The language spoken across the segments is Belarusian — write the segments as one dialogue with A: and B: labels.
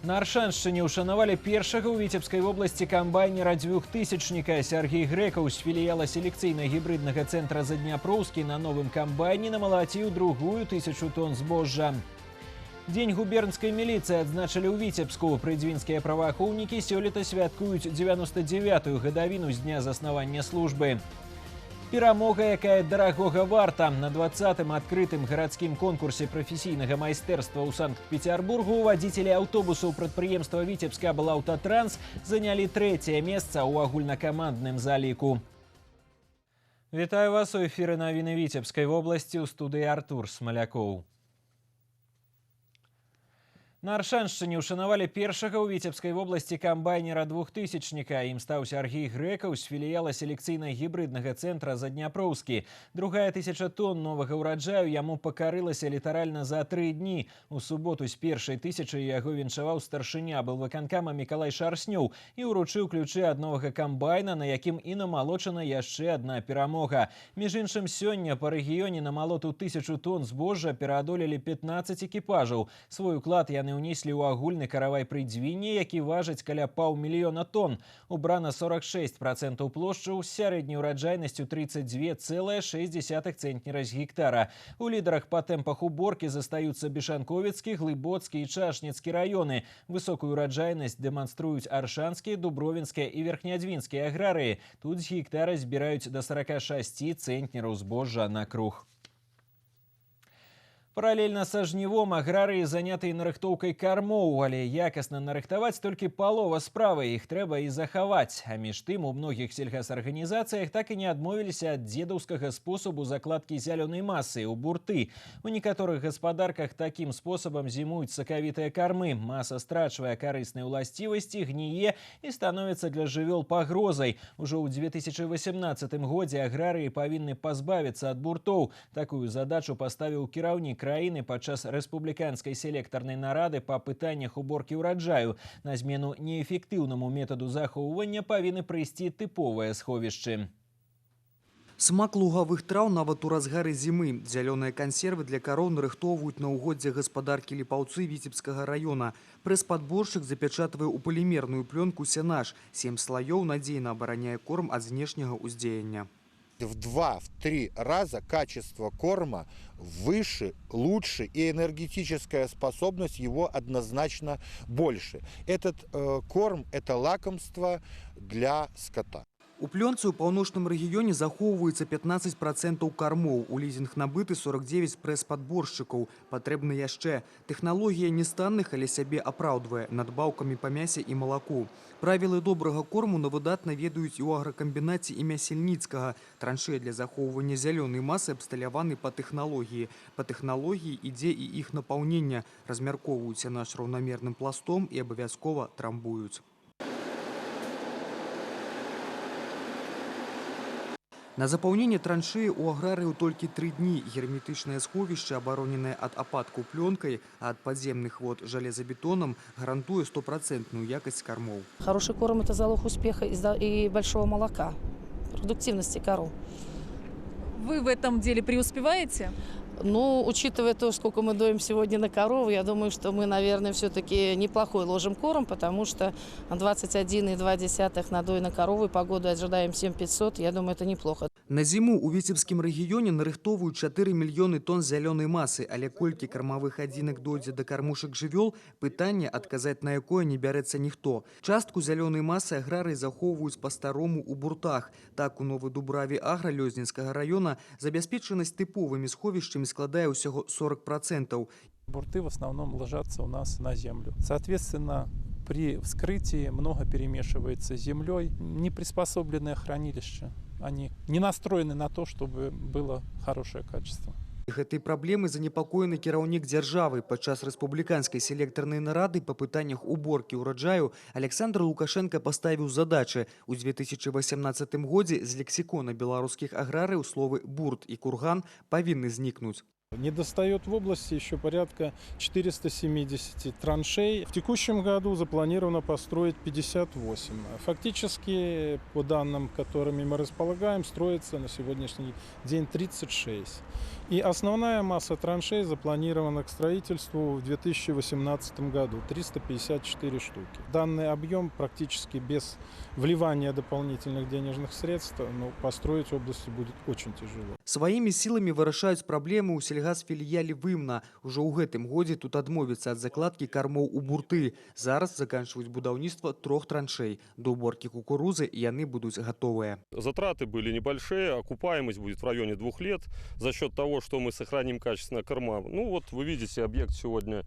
A: На Аршаншчыне ушанавалі першага ў Віцебскай вобласці камбайнера дзвюхтысячніка. Сергей Грэкаў з філіяла селекцыйна-гібрыднага цэнтра Задняпроўскі на новым камбайне намалаціў другую 1000 тонн збожжа. Дзень губернскай міліцыі адзначылі ў Віцебску. Прыдзвінскія праваахоўнікі сёлета святкуюць 99-ю гадавіну з дня заснавання службы. Перамога, якая дарагога варта. На 20-м адкрытым гарадскім конкурсе прафесійнага майстэрства ў Санкт-Петербургу вадзіцелі аўтобусаў прадпрыемства Віцебска «Блаўтатранс» занялі 3-е месца ў агульнакамандным заліку. Вітаю вас у эфіры навіны Віцебскай вобласці, у студыі Артур Смалякоў. На Аршаншчыне ушанавалі першага ў Віцебскай вобласці камбайнера двухтысячніка. Ім стаў Сергей Грэкаў з філіяла селекцыйна-гібрыднага цэнтра Задняпроўскі. Другая 1000 тонн новага ўраджаю яму пакарылася літаральна за 3 дні. У суботу з першай 1000 яго віншаваў старшыня былвыканкама Мікалай Шарснёў і ўручыў ключы ад новага камбайна, на якім і намалочана яшчэ адна перамога. Між іншым, сёння па рэгіёне на малоту 1000 тонн збожжа пераадолелі 15 экіпажаў. Свой уклад яны унеслі ў агульны каравай Прыдзвіння, які важыць каля 500 000 тонн. Убрана 46% плошчаў з сярэдняй ураджайнасцю 32,6 цэнтнера з гектара. У лідарах па тэмпах уборкі застаюцца Бешанковіцкі, Глыбоцкі і Чашніцкі раёны. Высокую ураджайнасць дэманструюць Аршанскія, Дубровінскія і Верхнядзвінскія аграрыі. Тут з гектара збіраюць да 46 цэнтнераў збожжа на круг. Паралельна са жнівом аграрыі занятыя нарыхтоўкай кармоў, але якасна нарыхтаваць толькі палова справы, іх трэба і захаваць. А між тым у многіх сельгасарганізацыях так і не адмовіліся ад дзедаўскага спосабу закладкі зялёнай масы ў бурты. У некаторых гаспадарках такім спосабам зімуюць сакавітыя кармы. Маса страчвае карысныя ўласцівасці, гніе і становіцца для жывёл пагрозай. Ужо ў 2018 годзе аграрыі павінны пазбавіцца ад буртоў. Такую задачу паставіў кіраўнік краіны падчас рэспубліканскай селектарнай нарады па пытаннях уборкі ўраджаю. На змену неэфектыўнаму метаду захоўвання павінны прыйсці тыповыя сховішчы.
B: Смак лугавых траў нават у разгары зімы. Зялёныя кансервы для кароў нарыхтоўваюць на ўгоддзе гаспадаркі Ліпаўцы Віцебскага раёна. Прэс-падборшчык запячатвае ў палімерную плёнку сенаж. 7 слаёў надзейна абараняе корм ад знешняга ўздзеяння.
C: В 2-3 раза качество корма выше, лучше, и энергетическая способность его однозначно больше. Этот корм – это лакомство для скота.
B: У плёнцы ў паўночным рэгіёне захоўваецца 15% кармоў. У лізінг набыты 49 прэс-падборшчыкаў. Патрэбна яшчэ. Тэхналогія не станных, але сябе апраўдвае надбаўкамі па мясе і малаку. Правілы добрага корму на выдатна ведаюць і ў агракамбінаце імя Сельніцкага. Траншеі для захоўвання зялёнай масы абсталяваны па тэхналогіі. Па тэхналогіі ідзе і іх напаўнення. Размяркоўваюць сенаж раўнамерным пластом і абавязкова трамбуюць. На запаўненне траншеі у аграрыяў толькі 3 дні. Герметычнае сховішча, абароненае ад ападкаў плёнкай, а ад падземных вод жалезабетонам, гарантуе 100% якасць кормов.
D: Хороший корм – это залог успеха и большого молока, продуктивности коров.
E: Вы в этом деле преуспеваете?
D: Ну, учитывая то, сколько мы доим сегодня на корову, я думаю, что мы, наверное, все-таки неплохой ложим корм, потому что 21,2 надой на корову и погоду ожидаем 7500, я думаю, это неплохо.
B: На зіму у Віцебскім рэгіёне нарыхтоўваюць 4 мільёны тонн зялёнай масы, але колькі кармавых адзінак дойдзе да кармушак жывёл, пытанне, адказаць на якое не бярэцца ніхто. Частку зялёнай масы аграрыі захоўваюць па-старому ў буртах. Так, у Новай Дубраве Агра Лёзнінскага раёна забяспечанасць тыповымі сховішчамі складае ўсяго 40%.
F: Бурты в основном ложатся у нас на землю. Соответственно, при вскрытии много перемешивается с землей. Неприспособленное хранилище. Они не настроены на то, чтобы было хорошее качество.
B: Гэтай праблемай занепакоены кіраўнік дзяржавы. Падчас рэспубліканскай селектарнай нарады па пытаннях уборкі ўраджаю Александр Лукашенко паставіў задачы. У 2018 годзе з лексікона беларускіх аграрыяў словы «бурт» і «курган» павінны знікнуць.
F: Недостает в области еще порядка 470 траншей. В текущем году запланировано построить 58. Фактически, по данным, которыми мы располагаем, строится на сегодняшний день 36. И основная масса траншей запланирована к строительству в 2018 году – 354 штуки. Данный объем практически без вливания дополнительных денежных средств, но построить в области будет очень тяжело.
B: Сваімі сіламі вырашаюць праблемы ў сельгасфіліяле Вымна. Ужо ў гэтым годзе тут адмовяцца ад закладкі кармоў у бурты. Зараз заканчиваюць будаўніцтва 3 траншей. До уборки кукурузы яны будуць готовыя.
G: Затраты были небольшие, окупаемость будет в районе 2 лет за счет того, что мы сохраним качественное корма. Ну вот вы видите, объект сегодня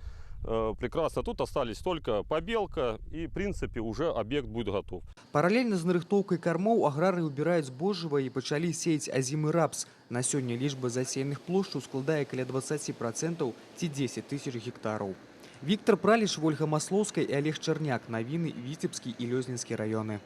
G: прекрасно. Тут остались только побелка, и в принципе уже объект будет готов.
B: Паралельна з нарыхтоўкай кармоў аграры убіраюць збожжава і пачалі сеяць азімы рапс. На сёння лічба засеяных плошчаў складае каля 20% ці 10 тысяч гектараў. Віктор Праліш, Ольга Маслоўская і Олег Чарняк. Навіны Віцебскі і Лёзнінскі раёны.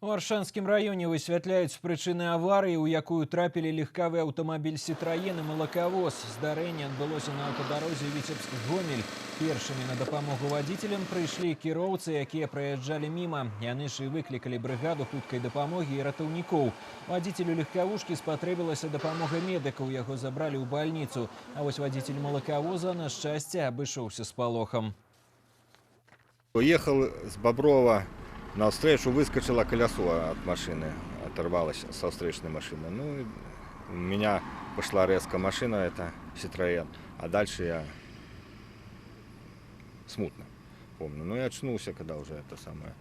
A: У Аршанскім раёне высвятляюць прычыны аварыі, у якую трапілі легкавы аўтамабіль «Сітраен» і малакавоз. Здарэнне адбылося на аўтадарозе Віцебск-Гомель. Першымі на дапамогу вадзіцелям прыйшлі кіроўцы, якія праязджалі міма. Яны ж і выклікалі брыгаду хуткай дапамогі і ратаўнікоў. Вадзіцелю легкавушкі спатрэбілася дапамога медыкаў, яго забралі ў бальніцу. А вось вадзіцель малакавоза, на шчасце, абышоўся з палохам.
H: Ехал с Боброва. На встречу выскочило колесо от машины, оторвалось со встречной машины. Ну, у меня пошла резко машина, это «Ситроен», а дальше я смутно помню. Ну, я очнулся, когда уже эта самая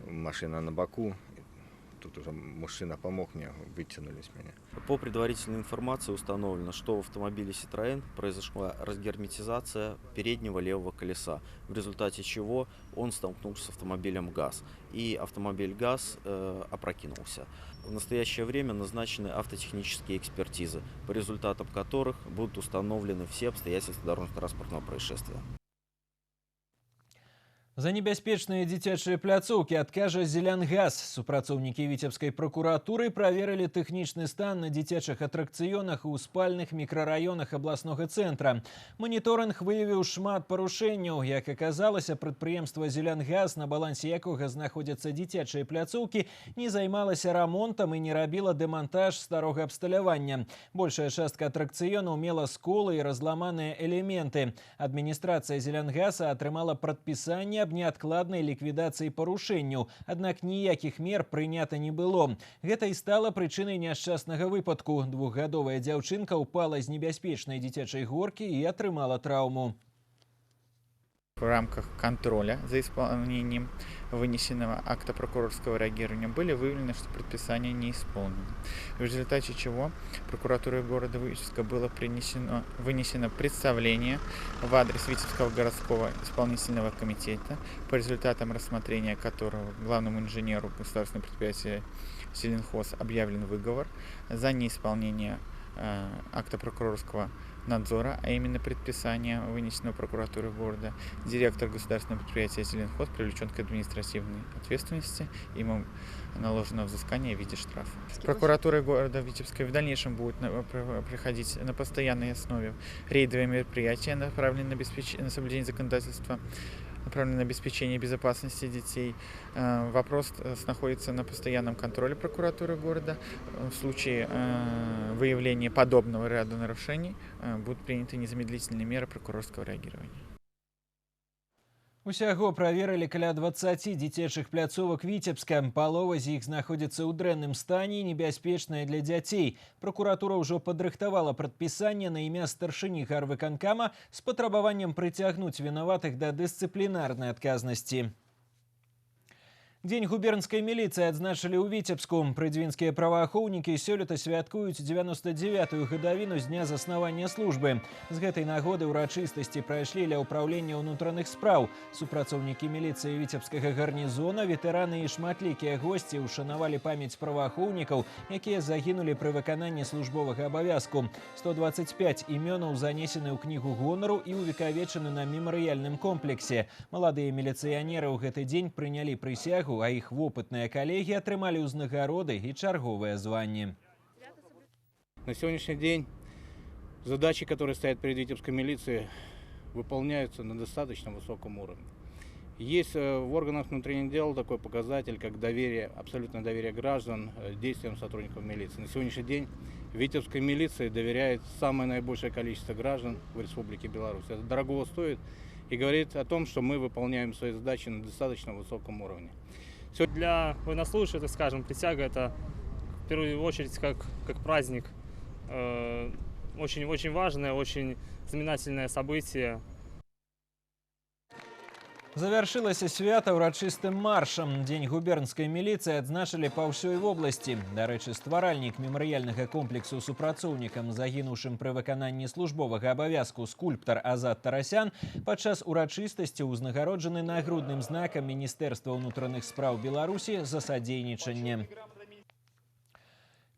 H: машина на боку. Тут уже мужчина помог мне, вытянулись меня.
I: По предварительной информации установлено, что в автомобиле «Ситроен» произошла разгерметизация переднего левого колеса, в результате чего он столкнулся с автомобилем ГАЗ, и автомобиль ГАЗ опрокинулся. В настоящее время назначены автотехнические экспертизы, по результатам которых будут установлены все обстоятельства дорожно-транспортного происшествия.
A: За небяспечныя дзіцячыя пляцоўкі адкажа «Зелянгаз». Супрацоўнікі віцебскай пракуратуры праверылі тэхнічны стан на дзіцячых атракцыёнах у спальных мікрараёнах абласнога цэнтра. Маніторынг выявіў шмат парушэнняў. Як аказалася, прадпрыемства «Зелянгаз», на балансе якога знаходзяцца дзіцячыя пляцоўкі, не займалася рамонтам і не рабіла дэмантаж старога абсталявання. Большая частка атракцыёнаў мела сколы і разламаныя элементы. Адміністрацыя «Зелянгаза» атрымала прадпісанне аб неадкладнай ліквідацыі парушэнняў, аднак ніякіх мер прынята не было. Гэта і стала прычынай няшчаснага выпадку. 2-гадовая дзяўчынка ўпала з небяспечнай дзіцячай горкі і атрымала траўму.
J: В рамках контроля за исполнением вынесенного акта прокурорского реагирования были выявлены, что предписание не исполнено. В результате чего прокуратурой города Витебска было вынесено представление в адрес Витебского городского исполнительного комитета, по результатам рассмотрения которого главному инженеру государственного предприятия «Зеленхоз» объявлен выговор за неисполнение акта прокурорского надзора, а именно предписания, вынесенного прокуратурой города. Директор государственного предприятия «Зеленхоз» привлечен к административной ответственности, ему наложено взыскание в виде штрафа. Прокуратура города Витебска в дальнейшем будет проходить на постоянной основе рейдовые мероприятия, направленные на соблюдение законодательства, направленные на обеспечение безопасности детей. Вопрос находится на постоянном контроле прокуратуры города. В случае выявления подобного ряда нарушений будут приняты незамедлительные меры прокурорского реагирования.
A: Усяго праверылі каля 20 дзіцячых пляцовак Віцебска. Палова з іх знаходзіцца ў дрэнным стане і небяспечная для дзяцей. Прокуратура ўжо падрыхтавала прадпісанне на імя старшыні гарвыканкама з патрабаваннем прыцягнуць вінаватых да дысцыплінарнай адказнасці. Дзень губернскай міліцыі адзначылі ў Віцебску. Прыдзвінскія праваахоўнікі сёлета святкуюць 99-ю гадавіну з дня заснавання службы. З гэтай нагоды ўрачыстасці прайшлі ля ўпраўлення ўнутраных спраў. Супрацоўнікі міліцыі віцебскага гарнізона, ветэраны і шматлікія госці ушанавалі памяць праваахоўнікаў, якія загінулі пры выкананні службовага абавязку. 125 імёнаў занесены ў кнігу гонару і увекавечаны на мемарыяльным комплексе. Маладыя міліцыянеры ў гэты дзень прынялі прысягу, а іх вопытныя калегі атрымалі ўзнагароды і чарговыя званні.
K: На сегодняшний день задачи, которые стоят перед Витебской милицией, выполняются на достаточно высоком уровне. Есть в органах внутренних дел такой показатель, как доверие, абсолютное доверие граждан действиям сотрудников милиции. На сегодняшний день Витебской милиции доверяет самое наибольшее количество граждан в Республике Беларусь. Это дорого стоит и говорит о том, что мы выполняем свои задачи на достаточно высоком уровне.
L: Для военнослужащих, так скажем, присяга — это в первую очередь как праздник. Очень важное, очень знаменательное событие.
A: Завяршылася свята ўрачыстым маршам. Дзень губернскай міліцыі адзначылі па ўсёй вобласці. Дарэчы, стваральнік мемарыяльнага комплексу супрацоўнікам, загінуўшым пры выкананні службовага абавязку скульптар Азат Тарасян, падчас урачыстасці ўзнагароджаны нагрудным знакам Міністэрства ўнутраных спраў Беларусі за садзейнічанне.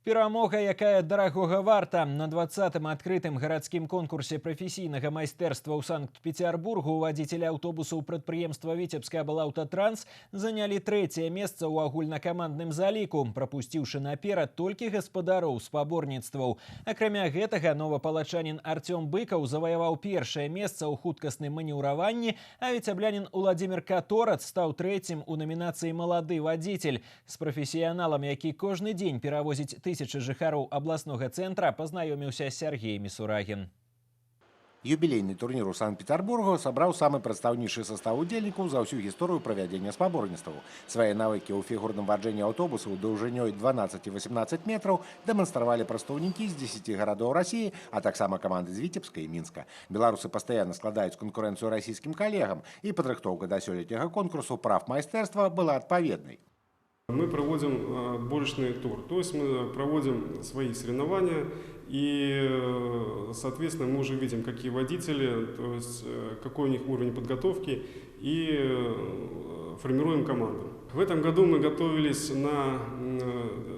A: Перамога, якая дарагога варта. На 20-м адкрытым гарадскім конкурсе прафесійнага майстэрства ў Санкт-Петербургу вадзіцелі аўтобусаў прадпрыемства «Віцебскі аблаўтатранс» занялі 3е месца ў агульнакамандным заліку, прапусціўшы наперад толькі гаспадароў спаборніцтваў. Акрамя гэтага, новапалачанін Артём Быкаў заваяваў 1е месца ў хуткасным манеўраванні, а віцяблянін Уладзімір Каторац стаў 3-м у намінацыі «Малады вадзіцель». З прафесіяналам, які кожны дзень перавозіць тысячи жыхароў абласнога цэнтра, пазнаёміўся Сергей Мисурагин.
M: Юбілейны турнір у Санкт-Петербургу сабраў самы прадстаўнейшы састав удзельнікаў за ўсю гісторыю правядзення спаборніцтваў. Свае навыкі ў фігурным ваджэнні аўтобусаў даўжынёй 12-18 метраў дэманстравалі прадстаўнікі з 10 гарадоў Расіі, а таксама каманды з Віцебска і Мінска. Беларусы пастаянна складаюць канкурэнцыю расійскім калегам, і падрыхтоўка да сёлетняга конкурсу «Правмайстэрства» была адпаведнай.
N: Мы проводим отборочный тур, то есть мы проводим свои соревнования и, соответственно, мы уже видим, какие водители, то есть какой у них уровень подготовки, и формируем команду. В этом году мы готовились на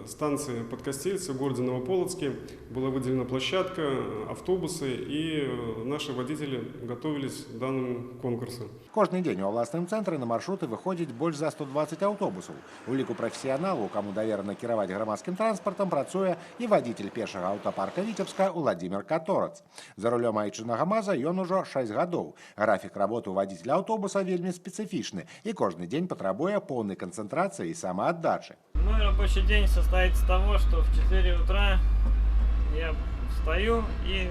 N: станции Подкостельце в городе Новополоцке. Была выделена площадка, автобусы, и наши водители готовились к данному конкурсу.
M: Кожны дзень у абласным цэнтры на маршруты выходзіць больш за 120 аўтобусаў. У ліку прафесіяналаў, каму даверана кіраваць грамадскім транспартам, працуе і вадзіцель першага аўтапарка Віцебска Уладзімір Каторац. За рулём айчыннага МАЗа ён ужо 6 гадоў. Графік работы ў вадзіцеля аўтобуса вельмі спецыфічны і кожны дзень патрабуе поўнай концентрации и самоотдачи.
L: Мой рабочий день состоит из того, что в 4 утра я встаю и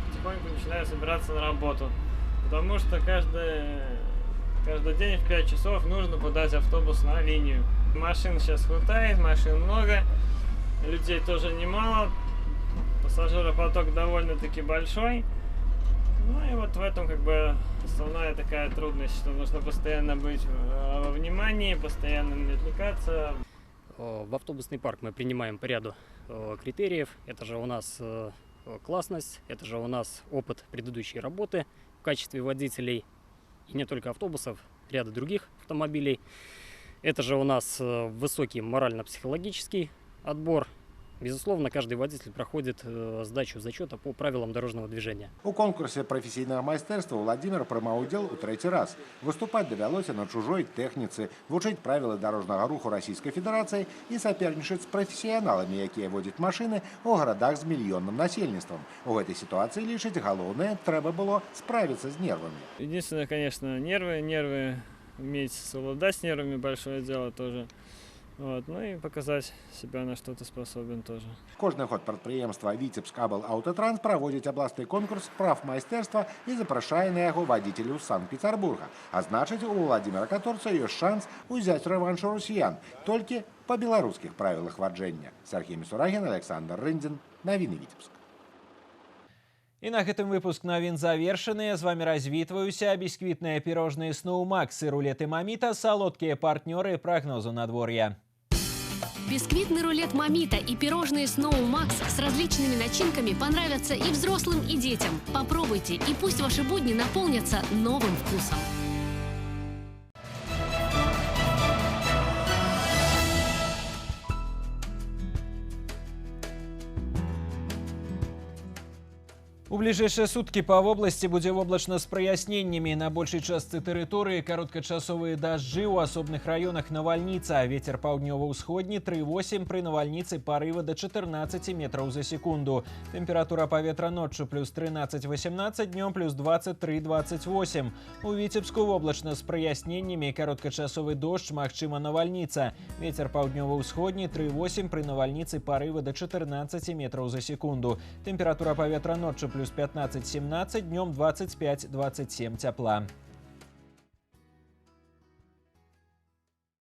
L: потихоньку начинаю собираться на работу. Потому что каждый день в 5 часов нужно подать автобус на линию. Машин сейчас хватает, машин много, людей тоже немало, пассажиропоток довольно-таки большой. Ну и вот в этом основная такая трудность, что нужно постоянно быть во внимании, постоянно не отвлекаться.
O: В автобусный парк мы принимаем по ряду критериев. Это же у нас классность, это же у нас опыт предыдущей работы в качестве водителей. И не только автобусов, ряда других автомобилей. Это же у нас высокий морально-психологический отбор. Безусловно, каждый водитель проходит сдачу зачета по правилам дорожного движения.
M: У конкурсе професійнага майстэрства Владимир прымаў удзел у 3-й раз. Выступаць давялося на чужой тэхніцы, вучыць правілы дарожнага руху Расійскай Федэрацыі і сапернічаць з прафесіяналамі, якія водзяць машыны ў гарадах з мільённым насельніцтвам. У гэтай сітуацыі, лічыць, галоўнае трэба было справіцца з нервамі.
L: Единственное, конечно, нервы, уметь совладать с нервами, большое дело тоже. Вот, ну и показать себя, на что ты способен тоже.
M: Кожны год прадпрыемства «Віцебскі аблаўтатранс» праводзіць абласны конкурс «Правмайстэрства» і запрашае на яго вадзіцеляў з Санкт-Петербурга. А значыць, у Уладзіміра Каторца ёсць шанс узяць рэванш у расіян, толькі па беларускіх правілах ваджэння. Сергей Мисурагин, Александр Рындзін. Навіны Віцебск.
A: И на гэтым выпуск навін завершаны. З вами развітваюся. Бісквітныя пирожные «Сноумакс» и рулеты «Мамита» – солодкие партнеры прогнозу надворья.
P: Бисквитный рулет «Мамита» и пирожные «Сноумакс» с различными начинками понравятся и взрослым, и детям. Попробуйте, и пусть ваши будни наполнятся новым вкусом.
A: У бліжэйшыя суткі па вобласці будзе воблачна з праясненнямі. На большай частцы тэрыторыі кароткачасовыя дажджы, у асобных раёнах навальніца. Вецер паўднёва-ўсходні 3,8, пры навальніцы парывы да 14 метраў за секунду. Тэмпература паветра ноччу плюс 13-18, днём плюс 23-28. У Віцебску воблачна з праясненнямі, кароткачасовы дождж, магчыма навальніца. Вецер паўднёва-ўсходні 3,8, пры навальніцы парывы да 14 метраў за секунду. Тэмпература паветра ноччу плюс 15-17, днем 25-27 тепла.